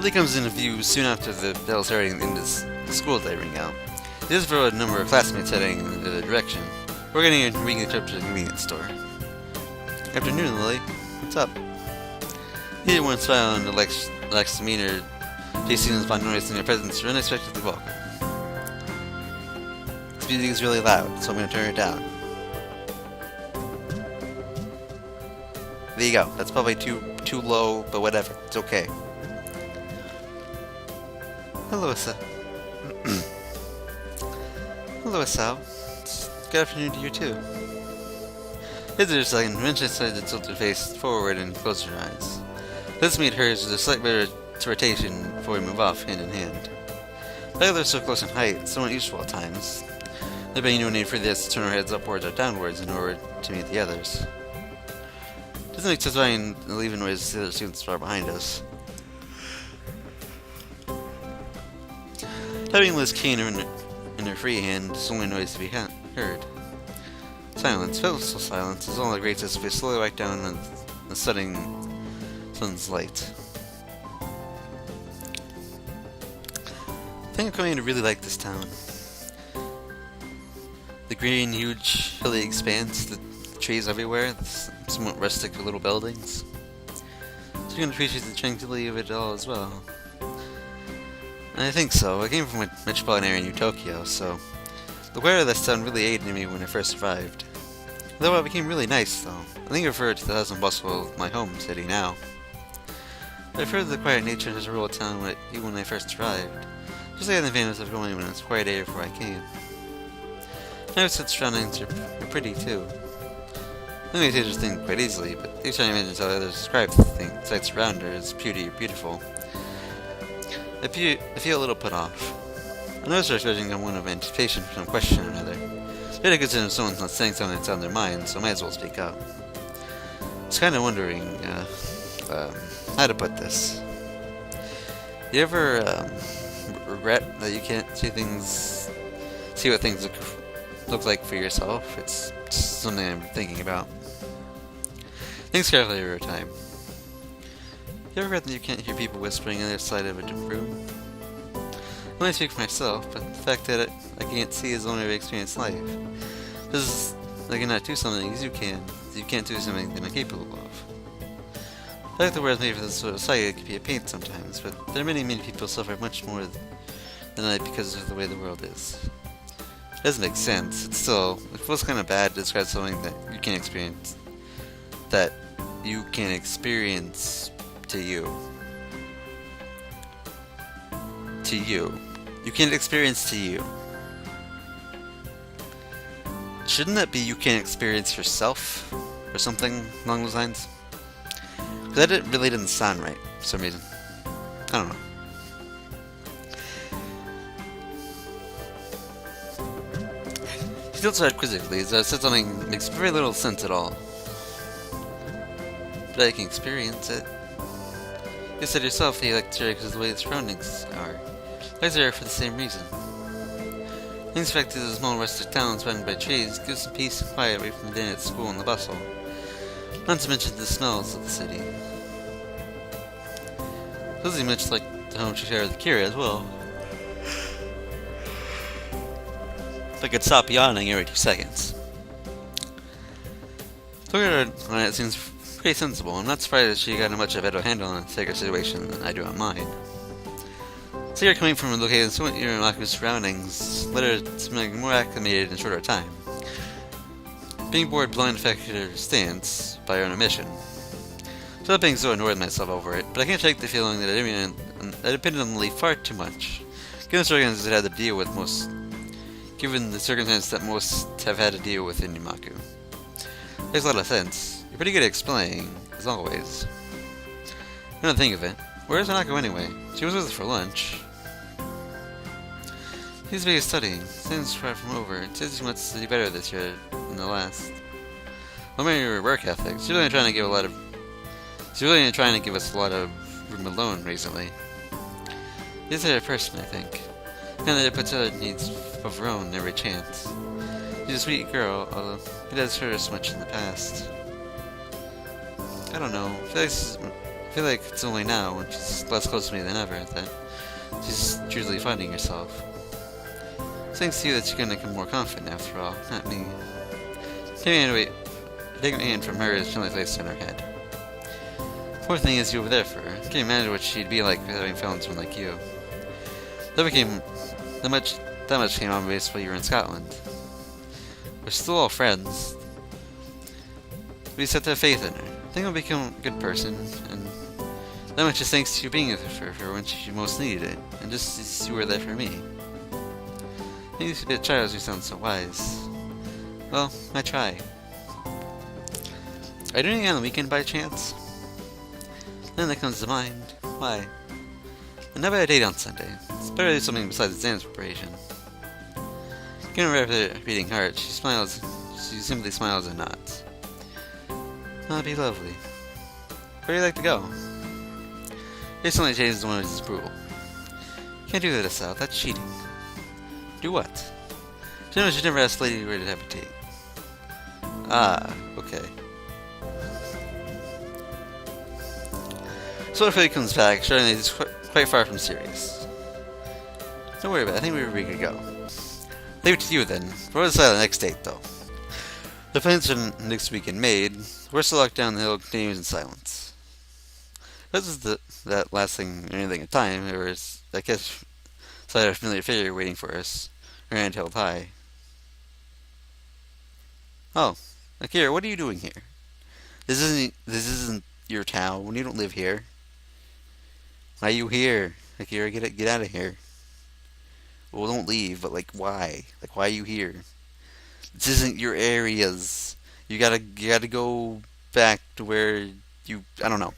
Billy comes into view soon after the bell starting in this school day ring out. He does for a number of classmates heading in the direction. We're getting a weekly trip to the convenience store. Afternoon, Lily. What's up? He didn't want to smile and relaxed demeanor. Chasing us by noticing their presence are unexpectedly welcome. This music is really loud, so I'm going to turn it down. There you go. That's probably too low, but whatever. It's okay. Hello, Issa. Hello, Issa. Good afternoon to you too. Hesitate a second, eventually decided to tilt her face forward and close her eyes. Let's meet hers with a slight bit of rotation before we move off hand in hand. The others so close in height, it's somewhat useful at times. There being no need for this to turn our heads upwards or downwards in order to meet the others. Doesn't make sense why the leaving noise the other students far behind us. Having Liz cane in her free hand is the only noise to be heard. Silence, fitful silence, is all that greets us as we slowly walk down on the setting sun's light. I think I'm coming to really like this town. The green, huge, hilly expanse, the trees everywhere, the somewhat rustic little buildings. So you can appreciate the tranquility of it all as well. And I think so. I came from a metropolitan area in New Tokyo, so the weather of this town really aided me when I first arrived. Though it became really nice, though. I think I prefer it to the hustle and bustle of my home city now. But I prefer the quiet nature of this rural town even when I first arrived. Just like I had the advantage of going when it was a quiet area before I came. Now its surroundings are pretty too. I may say this thing quite easily, but each time I imagine how others describe the sights around her as beautiful. I feel a little put off. I know I start judging on one of anticipation for some question or another. Yet I consider someone's not saying something that's on their mind, so I might as well speak up. I was kind of wondering, how to put this. You ever, regret that you can't see what things look like for yourself? It's just something I'm thinking about. Think carefully over time. You ever regret that you can't hear people whispering on the other side of a room? I only speak for myself, but the fact that I can't see is only I've experienced life. Because I cannot do something as you can. You can't do something that I'm capable of. I like the world made for this sort of sight, it can be a pain sometimes, but there are many people who suffer much more than I because of the way the world is. It doesn't make sense. It feels kind of bad to describe something that you can't experience. That you can experience to you. To you. You can't experience to you. Shouldn't that be you can't experience yourself? Or something along those lines? Because that really didn't sound right for some reason. I don't know. She tilts her head quizzically as I said something that makes very little sense at all. But I can experience it. You said yourself that you like to share because of the way the surroundings are. I there for the same reason. The fact is a small rustic town surrounded by trees gives some peace and quiet away from the din at school and the bustle. Not to mention the smells of the city. It doesn't much like the home she shared with Kira as well. If I could stop yawning every 2 seconds. Looking at her on it seems pretty sensible. I'm not surprised that she got a much better handle on the sacred situation than I do on mine. So you're coming from a location so near innocuous surroundings, let her become more acclimated in a shorter time. Being bored blind affected her stance by her own omission. So not being so annoyed myself over it, but I can't shake the feeling that I depended on Lee far too much, given the circumstances that I had to deal with that most have had to deal with in Numaku. Makes a lot of sense. You're pretty good at explaining, as always. I don't think of it. Where's Hanako anyway? She was with us for lunch. He's busy studying. Seems far from over. It says she wants to do better this year than the last. Well, maybe her work ethic. She's really trying to give us a lot of room alone recently. She's a person, I think. And that it puts other needs of her own every chance. She's a sweet girl, although it has hurt us much in the past. I don't know. I feel feel like it's only now, when she's less close to me than ever, that she's truly finding herself. Thanks to you that she's gonna become more confident after all, not me. Taking a hand from her is gently placed on her head. Poor thing is you were there for her. Can't imagine what she'd be like having found someone like you. That much came obvious while you were in Scotland. We're still all friends. We just have to have faith in her. I think I'll become a good person, and that much is thanks to you being there for her when she most needed it, and just as you were there for me. I used to be a child as you sound so wise. Well, I try. Are you doing anything on the weekend by chance? Then that comes to mind. Why? I never had a date on Sunday. It's better to do something besides exam preparation. Getting ready for the beating heart, she simply smiles and nods. That'd be lovely. Where do you like to go? Recently changed one of his approval. Can't do that, Estelle. That's cheating. Do what? Generally, should never ask Lady where to have a date. Ah, okay. So if he comes back, showing that he's quite far from serious. Don't worry about it. I think we were ready to go. Leave it to you then. We'll decide on the next date, though. The plans for next weekend made, we're still locked down the hill continues in silence. This is that last thing or anything at time, there was, I guess, sight of a familiar figure waiting for us, her hand held high. Oh, Akira, what are you doing here? This isn't your town. You don't live here. Why are you here? Akira, get out of here. Well, don't leave, but why? Why are you here? This isn't your areas. You gotta go back to where I don't know.